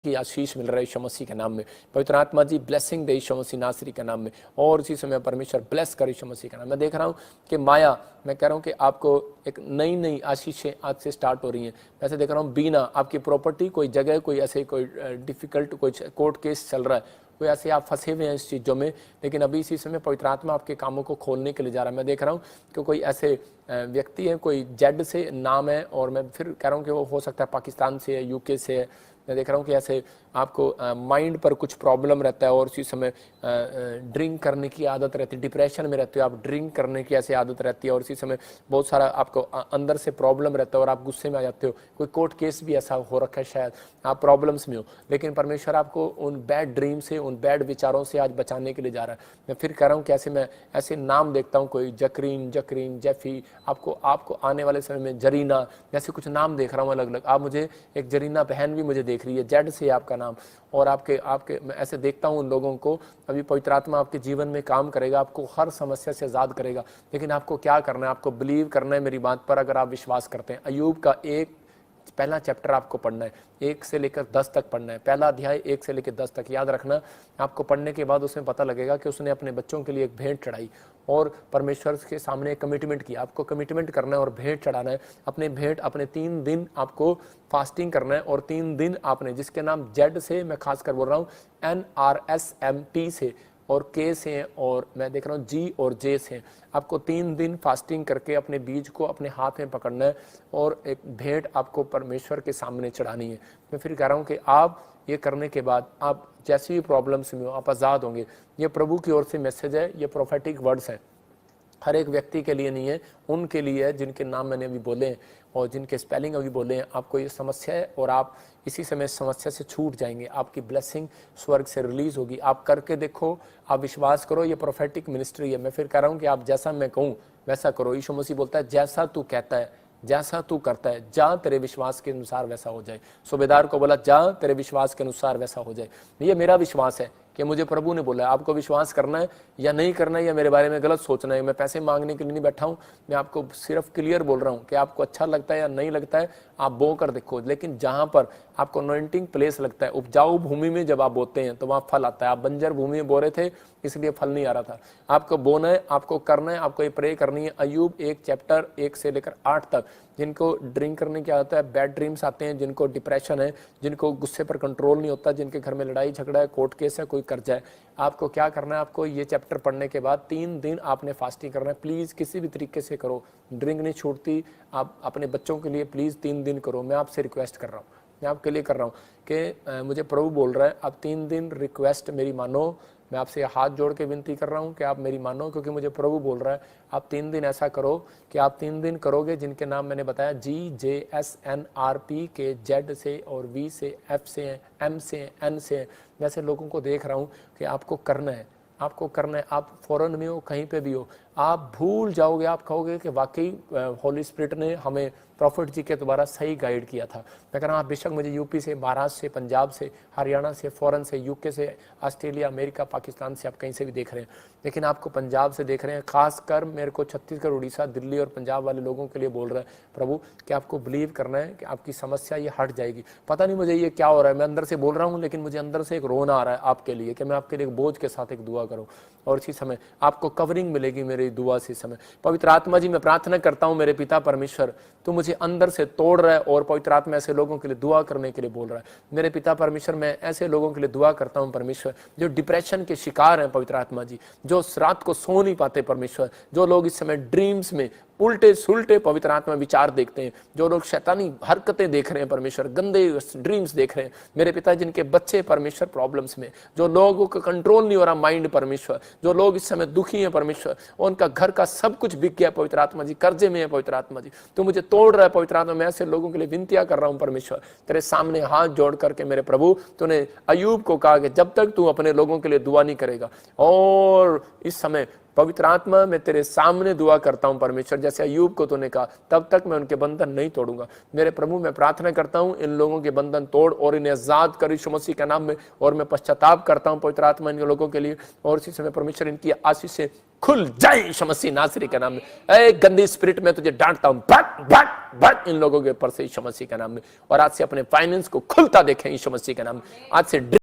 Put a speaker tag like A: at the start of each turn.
A: की आशीष मिल रहा है यीशु मसीह के नाम में। पवित्र आत्मा जी ब्लेसिंग दे यीशु मसीह नासरी के नाम में, और उसी समय परमेश्वर ब्लेस कर यीशु मसीह के नाम। मैं देख रहा हूँ कि माया, मैं कह रहा हूँ कि आपको एक नई नई आशीषें आज से स्टार्ट हो रही हैं। वैसे देख रहा हूँ बीना, आपकी प्रॉपर्टी, कोई जगह, कोई ऐसे कोई डिफिकल्ट कोई कोर्ट केस चल रहा है, कोई ऐसे आप फंसे हुए हैं इस चीज़ों में, लेकिन अभी इसी समय पवित्र आत्मा आपके कामों को खोलने के लिए जा रहा है। मैं देख रहा हूँ कि कोई ऐसे व्यक्ति है, कोई जेड से नाम है, और मैं फिर कह रहा हूँ कि वो हो सकता है पाकिस्तान से है, यूके से है। मैं देख रहा हूँ कि ऐसे आपको माइंड पर कुछ प्रॉब्लम रहता है, और उसी समय ड्रिंक करने की आदत रहती है, डिप्रेशन में रहते हो आप, ड्रिंक करने की ऐसी आदत रहती है, और इसी समय बहुत सारा आपको अंदर से प्रॉब्लम रहता है और आप गुस्से में आ जाते हो। कोई कोर्ट केस भी ऐसा हो रखा है, शायद आप प्रॉब्लम्स में हो, लेकिन परमेश्वर आपको उन बैड ड्रीम से, उन बैड विचारों से आज बचाने के लिए जा रहा है। मैं फिर कह रहा हूँ कि ऐसे मैं ऐसे नाम देखता हूँ, कोई जकरीन, जकरीन, जैफी, आपको आने वाले समय में जरीना, जैसे कुछ नाम देख रहा हूँ अलग अलग। आप मुझे एक जरीना बहन भी मुझे देख रही है, जेड से आपका नाम, और आपके मैं ऐसे देखता हूँ उन लोगों को। अभी पवित्र आत्मा आपके जीवन में काम करेगा, आपको हर समस्या से आज़ाद करेगा, लेकिन आपको क्या करना है? आपको बिलीव करना है मेरी बात पर। अगर आप विश्वास करते हैं, अय्यूब का पहला चैप्टर आपको पढ़ना है, 1 से लेकर 10 तक पढ़ना है। पहला अध्याय 1 से लेकर 10 तक याद रखना। आपको पढ़ने के बाद उसमें पता लगेगा कि उसने अपने बच्चों के लिए एक भेंट चढ़ाई और परमेश्वर के सामने एक कमिटमेंट किया। आपको कमिटमेंट करना है और भेंट चढ़ाना है। अपने 3 दिन आपको फास्टिंग करना है, और 3 दिन आपने, जिसके नाम जेड से मैं खासकर बोल रहा हूँ, NRSMT से और के से हैं, और मैं देख रहा हूँ जी और जे से हैं। आपको 3 दिन फास्टिंग करके अपने बीज को अपने हाथ में पकड़ना है, और एक भेंट आपको परमेश्वर के सामने चढ़ानी है। मैं फिर कह रहा हूँ कि आप ये करने के बाद आप जैसी भी प्रॉब्लम्स में हो, आप आज़ाद होंगे। ये प्रभु की ओर से मैसेज है, ये प्रोफेटिक वर्ड्स हैं। हर एक व्यक्ति के लिए नहीं है, उनके लिए है जिनके नाम मैंने अभी बोले हैं और जिनके स्पेलिंग अभी बोले हैं। आपको ये समस्या है और आप इसी समय समस्या से छूट जाएंगे। आपकी ब्लेसिंग स्वर्ग से रिलीज होगी। आप करके देखो, आप विश्वास करो, ये प्रोफेटिक मिनिस्ट्री है। मैं फिर कह रहा हूँ कि आप जैसा मैं कहूँ वैसा करो। यीशु मसीह बोलता है, जैसा तू कहता है, जैसा तू करता है, जा तेरे विश्वास के अनुसार वैसा हो जाए। सूबेदार को बोला, जा तेरे विश्वास के अनुसार वैसा हो जाए। ये मेरा विश्वास है कि मुझे प्रभु ने बोला है। आपको विश्वास करना है या नहीं करना है, या मेरे बारे में गलत सोचना है। मैं पैसे मांगने के लिए नहीं बैठा हूँ, मैं आपको सिर्फ क्लियर बोल रहा हूँ कि आपको अच्छा लगता है या नहीं लगता है, आप बो कर देखो। लेकिन जहाँ पर आपको अनॉइंटिंग प्लेस लगता है, उपजाऊ भूमि में जब आप बोते हैं तो वहाँ फल आता है। आप बंजर भूमि में बो रहे थे, इसलिए फल नहीं आ रहा था। आपको बोना है, आपको करना है, आपको ये प्रे करनी है। अय्यूब 1 चैप्टर 1 से लेकर 8 तक। जिनको ड्रिंक करने की आदत है, बैड ड्रीम्स आते हैं, जिनको डिप्रेशन है, जिनको गुस्से पर कंट्रोल नहीं होता, जिनके घर में लड़ाई झगड़ा है, कोर्ट केस है, कोई कर्जा है, आपको क्या करना है? आपको ये चैप्टर पढ़ने के बाद 3 दिन आपने फास्टिंग करना है। प्लीज़ किसी भी तरीके से करो, ड्रिंक नहीं छूटती। आप अपने बच्चों के लिए प्लीज़ 3 दिन करो। मैं आपसे रिक्वेस्ट कर रहा हूँ, मैं आपके लिए कर रहा हूँ कि मुझे प्रभु बोल रहा है, आप 3 दिन रिक्वेस्ट मेरी मानो। मैं आपसे हाथ जोड़ के विनती कर रहा हूँ कि आप मेरी मानो, क्योंकि मुझे प्रभु बोल रहा है आप 3 दिन ऐसा करो कि आप 3 दिन करोगे जिनके नाम मैंने बताया, GJSNRP के जेड से और V से, F से, M से, N से। वैसे लोगों को देख रहा हूँ कि आपको करना है, आपको करना है। आप फॉरेन में हो, कहीं पे भी हो, आप भूल जाओगे, आप कहोगे कि वाकई होली स्पिरिट ने हमें प्रॉफिट जी के द्वारा सही गाइड किया था। मैं कह रहा हूँ, आप बेशक मुझे यूपी से, महाराष्ट्र से, पंजाब से, हरियाणा से, फॉरेन से, यूके से, ऑस्ट्रेलिया, अमेरिका, पाकिस्तान से, आप कहीं से भी देख रहे हैं, लेकिन आपको पंजाब से देख रहे हैं। खासकर मेरे को छत्तीसगढ़, उड़ीसा, दिल्ली और पंजाब वाले लोगों के लिए बोल रहे हैं प्रभु कि आपको बिलीव करना है कि आपकी समस्या ये हट जाएगी। पता नहीं मुझे ये क्या हो रहा है, मैं अंदर से बोल रहा हूँ, लेकिन मुझे अंदर से एक रोना आ रहा है आपके लिए कि मैं आपके लिए एक बोझ के साथ एक दुआ करूँ, और इसी समय आपको कवरिंग मिलेगी मेरी दुआ से। समय पवित्र आत्मा जी, मैं प्रार्थना करता हूँ मेरे पिता परमेश्वर, तू मुझे अंदर से तोड़ रहा है, और पवित्र आत्मा ऐसे लोगों के लिए दुआ करने के लिए बोल रहा है। मेरे पिता परमेश्वर, मैं ऐसे लोगों के लिए दुआ करता हूँ परमेश्वर, जो डिप्रेशन के शिकार हैं पवित्र आत्मा जी, जो रात को सो नहीं पाते परमेश्वर, जो लोग इस समय ड्रीम्स में उल्टे सुलटे पवित्र आत्मा विचार देखते हैं, जो लोग शैतानी हरकतें देख रहे हैं परमेश्वर, गंदे ड्रीम्स देख रहे हैं मेरे पिता, जिनके बच्चे परमेश्वर प्रॉब्लम्स में, जो लोगों का कंट्रोल नहीं हो रहा माइंड परमेश्वर, जो लोग इस समय दुखी हैं परमेश्वर, उनका घर का सब कुछ बिक गया पवित्र आत्मा जी, कर्जे में है पवित्र आत्मा जी, तो मुझे तोड़ रहा है पवित्र आत्मा। मैं ऐसे लोगों के लिए विनतियां कर रहा हूं परमेश्वर, तेरे सामने हाथ जोड़ करके मेरे प्रभु, तूने अय्यूब को कहा कि जब तक तू अपने लोगों के लिए दुआ नहीं करेगा, और इस समय पवित्र आत्मा मैं तेरे सामने दुआ करता हूं परमेश्वर, जैसे अय्यूब को तूने कहा, तब तक मैं उनके बंधन नहीं तोड़ूंगा। मेरे प्रभु, मैं प्रार्थना करता हूं इन लोगों के बंधन तोड़ और इन्हें आजाद कर यीशु मसीह के नाम में, और मैं पश्चाताप करता हूं पवित्र आत्मा इन लोगों के लिए, और इसी समय परमेश्वर इनकी आशीष से खुल जाए यीशु मसीह नासरी के नाम में। ए गंदी स्पिरिट में तुझे डांटता हूं, भट भट भट इन लोगों के ऊपर से यीशु मसीह के नाम में। और आज से अपने फाइनेंस को खुलता देखें यीशु मसीह के नाम में। आज से